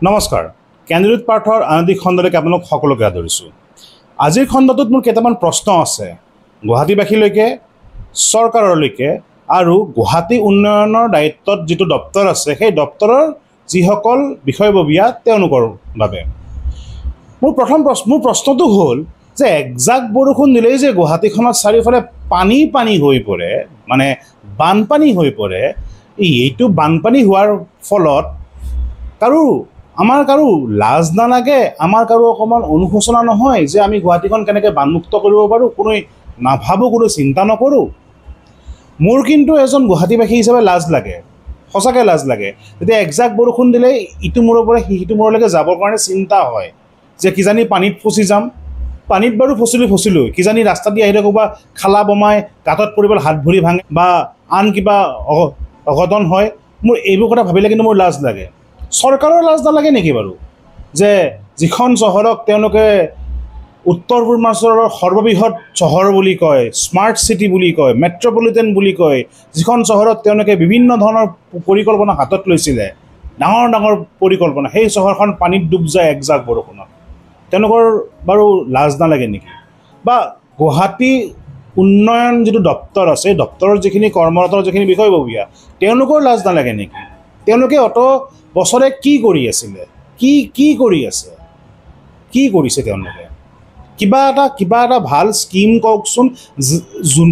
নমস্কাৰ কেন্দ্ৰীয় পাঠৰ আনন্দিক খণ্ডলৈকে আপোনালোক সকলোকে আদৰিছোঁ। আজিৰ খণ্ডটোত মোৰ কেইটামান প্ৰশ্ন আছে গুৱাহাটীবাসীলৈকে, চৰকাৰলৈকে আৰু গুৱাহাটী উন্নয়নৰ দায়িত্বত যিটো দপ্তৰ আছে সেই দপ্তৰৰ যিসকল বিষয়ববীয়া তেওঁলোকৰ বাবে। মোৰ প্ৰশ্নটো হ'ল যে একজাক বৰষুণ দিলেই যে গুৱাহাটীখনত চাৰিওফালে পানী হৈ পৰে, মানে বানপানী হৈ পৰে, এইটো বানপানী হোৱাৰ ফলত আমাৰ কাৰো লাজ নালাগে, আমাৰ কাৰো অকণমান অনুশোচনা নহয় যে আমি গুৱাহাটীখন কেনেকৈ বানমুক্ত কৰিব পাৰোঁ, কোনো নাভাবোঁ, কোনো চিন্তা নকৰোঁ? মোৰ কিন্তু এজন গুৱাহাটীবাসী হিচাপে লাজ লাগে, সঁচাকৈ লাজ লাগে। যেতিয়া একজাক বৰষুণ দিলে ইটো মূৰৰ পৰা সিটো মূৰলৈকে যাবৰ কাৰণে চিন্তা হয় যে কিজানি পানীত ফচি যাম। পানীত বাৰু ফচিলোঁ, কিজানি ৰাস্তা দি আহি থাকোঁ বা খালা বমাই গাঁতত পৰিবলৈ হাত ভৰি ভাঙে বা আন কিবা অঘটন হয়। মোৰ এইবোৰ কথা ভাবিলে কিন্তু মোৰ লাজ লাগে। চৰকাৰৰ লাজ নালাগে নেকি বাৰু যে যিখন চহৰক তেওঁলোকে উত্তৰ পূৰ্বাঞ্চলৰ সৰ্ববৃহৎ চহৰ বুলি কয়, স্মাৰ্ট চিটি বুলি কয়, মেট্ৰপলিটেন বুলি কয়, যিখন চহৰত তেওঁলোকে বিভিন্ন ধৰণৰ পৰিকল্পনা হাতত লৈছিলে, ডাঙৰ ডাঙৰ পৰিকল্পনা, সেই চহৰখন পানীত ডুব যায় একজাক বৰষুণত। তেওঁলোকৰ বাৰু লাজ নালাগে নেকি? বা গুৱাহাটী উন্নয়ন যিটো দপ্তৰ আছে, সেই দপ্তৰৰ যিখিনি কৰ্মৰত যিখিনি বিষয়ববীয়া, তেওঁলোকৰ লাজ নালাগে নেকি? তেওঁলোকে অত বছৰে কি কৰি আছিলে, কি কৰি আছে, কি কৰিছে তেওঁলোকে? কিবা এটা ভাল স্কিম কওকচোন,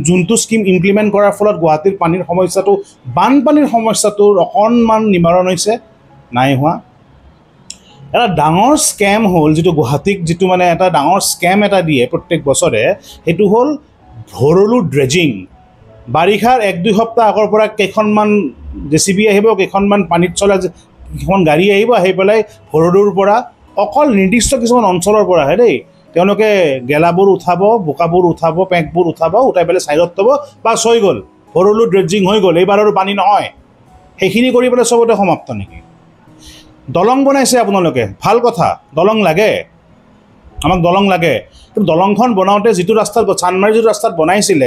যোনটো স্কিম ইমপ্লিমেণ্ট কৰাৰ ফলত গুৱাহাটীৰ পানীৰ সমস্যাটো, বানপানীৰ সমস্যাটোৰ অকণমান নিবাৰণ হৈছে। নাই হোৱা। এটা ডাঙৰ স্কেম হ'ল যিটো গুৱাহাটীক যিটো মানে এটা ডাঙৰ স্কেম এটা দিয়ে প্ৰত্যেক বছৰে, সেইটো হ'ল ভৰলু ড্ৰেজিং। বাৰিষাৰ 1-2 সপ্তাহ আগৰ পৰা কেইখনমান JCB আহিব, কেইখনমান পানীত চলা কেইখন গাড়ী আহিব, আহি পেলাই ভৰলুৰ পৰা অকল নিৰ্দিষ্ট কিছুমান অঞ্চলৰ পৰা আহে দেই, তেওঁলোকে গেলাবোৰ উঠাব, বোকাবোৰ উঠাব, পেকবোৰ উঠাই পেলাই ছাইডত থ'ব, বাছ হৈ গ'ল, ভৰলু ড্ৰেজিং হৈ গ'ল, এইবাৰ আৰু পানী নহয়। সেইখিনি কৰি পেলাই চবতে সমাপ্ত নেকি? দলং বনাইছে আপোনালোকে, ভাল কথা, দলং লাগে, আমাক দলং লাগে। কিন্তু দলংখন বনাওঁতে যিটো ৰাস্তাত চানমাৰী যিটো ৰাস্তাত বনাইছিলে,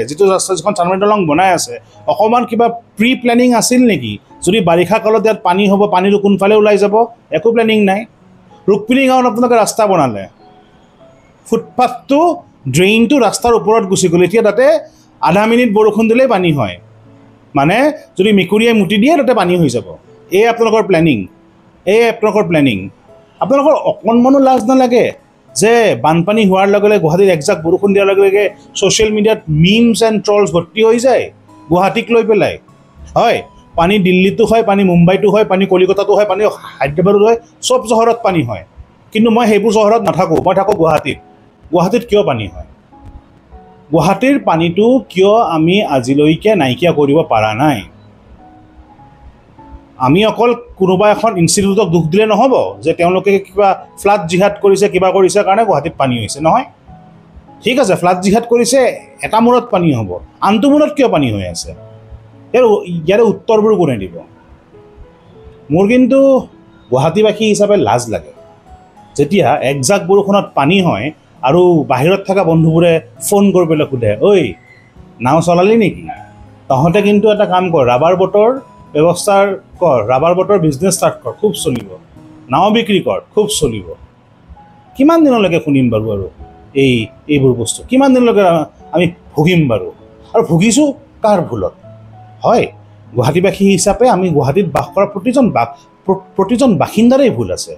যিখন চানমাৰী দলং বনাই আছে, অকণমান কিবা প্ৰি প্লেনিং আছিল নেকি? যদি বাৰিষা কালত ইয়াত পানী হ'ব, পানীটো কোনফালে ওলাই যাব, একো প্লেনিং নাই। ৰুক্মিণী গাঁৱত আপোনালোকে ৰাস্তা বনালে, ফুটপাথটো ড্ৰেইনটো ৰাস্তাৰ ওপৰত গুচি গ'ল, এতিয়া তাতে আধা মিনিট বৰষুণ দিলেই পানী হয়, মানে যদি মেকুৰীয়ে মুতি দিয়ে তাতে পানী হৈ যাব। এই আপোনালোকৰ প্লেনিং। আপোনালোকৰ অকণমানো লাজ নালাগে যে বানপানী হোৱাৰ লগে লগে গুৱাহাটীত একজাক বৰষুণ দিয়াৰ লগে লগে ছ'চিয়েল মিডিয়াত মিমছ এণ্ড ট্ৰলছ ভৰ্তি হৈ যায় গুৱাহাটীক লৈ পেলাই? হয়, পানী দিল্লীতো হয়, পানী মুম্বাইতো হয়, পানী কলিকতাতো হয়, পানী হায়দৰাবাদতো হয়, চব চহৰত পানী হয়। কিন্তু মই সেইবোৰ চহৰত নাথাকোঁ, মই থাকোঁ গুৱাহাটীত। গুৱাহাটীত কিয় পানী হয়? গুৱাহাটীৰ পানীটো কিয় আমি আজিলৈকে নাইকিয়া কৰিব পৰা নাই? আমি অকল কোনোবা এখন ইনষ্টিটিউটক দুখ দিলে নহ'ব যে তেওঁলোকে কিবা ফ্লাড জিহাদ কৰিছে, কিবা কৰিছে কাৰণে গুৱাহাটীত পানী হৈছে, নহয়। ঠিক আছে, ফ্লাড জিহাদ কৰিছে, এটা মূৰত পানী হ'ব, আনটো মূৰত কিয় পানী হৈ আছে? ইয়াৰে উত্তৰবোৰ কোনে দিব? মোৰ কিন্তু গুৱাহাটীবাসী হিচাপে লাজ লাগে যেতিয়া একজাক বৰষুণত পানী হয় আৰু বাহিৰত থকা বন্ধুবোৰে ফোন কৰি পেলাই সোধে, ঐ নাও চলালি নেকি? তহঁতে কিন্তু এটা কাম কৰ, ৰাবাৰ বটৰ ব্যৱস্থাৰ কৰ, ৰাবাৰ বটৰ বিজনেছ ষ্টাৰ্ট কৰ, খুব চলিব, নাও বিক্ৰী কৰ, খুব চলিব। কিমান দিনলৈকে শুনিম বাৰু আৰু এইবোৰ বস্তু? কিমান দিনলৈকে আমি ভুগিম বাৰু? আৰু ভুগিছোঁ কাৰ ভুলত? হয়, গুৱাহাটীবাসী হিচাপে আমি গুৱাহাটীত বাস কৰা প্ৰতিজন বাসিন্দাৰেই ভুল আছে।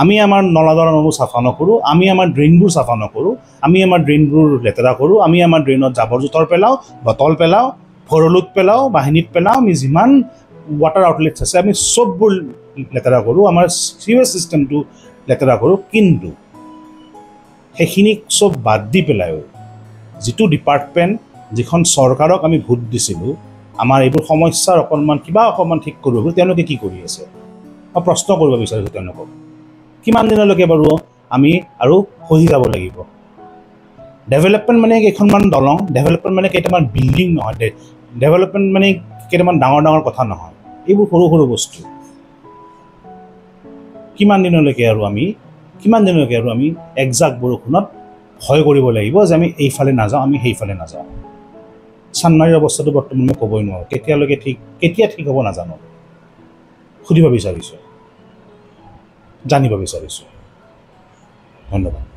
আমি আমাৰ নলা নৰ্দমাবোৰ চাফা নকৰোঁ, আমি আমাৰ ড্ৰেইনবোৰ চাফা নকৰোঁ, আমি আমাৰ ড্ৰেইনবোৰ লেতেৰা কৰোঁ, আমি আমাৰ ড্ৰেইনত জাবৰ জোঁথৰ পেলাওঁ, বটল পেলাওঁ, ভৰলুত পেলাওঁ, বাহিনীত পেলাওঁ, আমি যিমান ৱাটাৰ আউটলেটছ আছে আমি চববোৰ লেতেৰা কৰোঁ, আমাৰ চিৱেজ ছিষ্টেমটো লেতেৰা কৰোঁ। কিন্তু সেইখিনি চব বাদ দি পেলাইও যিটো ডিপাৰ্টমেণ্ট, যিখন চৰকাৰক আমি ভোট দিছিলোঁ, আমাৰ এইবোৰ সমস্যাৰ অকণমান ঠিক কৰিব, তেওঁলোকে কি কৰি আছে? মই প্ৰশ্ন কৰিব বিচাৰিছোঁ তেওঁলোকক। কিমান দিনলৈকে বাৰু আমি আৰু সহি যাব লাগিব? ডেভেলপমেণ্ট মানে কেইখনমান দলং, ডেভেলপমেণ্ট মানে কেইটামান বিল্ডিং নহয়, ডেভেলপমেণ্ট মানে কেইটামান ডাঙৰ ডাঙৰ কথা নহয়, এইবোৰ সৰু সৰু বস্তু। কিমান দিনলৈকে আৰু আমি একজাক বৰষুণত ভয় কৰিব লাগিব যে আমি এইফালে নাযাওঁ, আমি সেইফালে নাযাওঁ? চানমাৰীৰ অৱস্থাটো বৰ্তমান মই ক'বই নোৱাৰোঁ, কেতিয়া ঠিক হ'ব নাজানো, সুধিব বিচাৰিছোঁ। জানিব বিচাৰিছোঁ। ধন্যবাদ।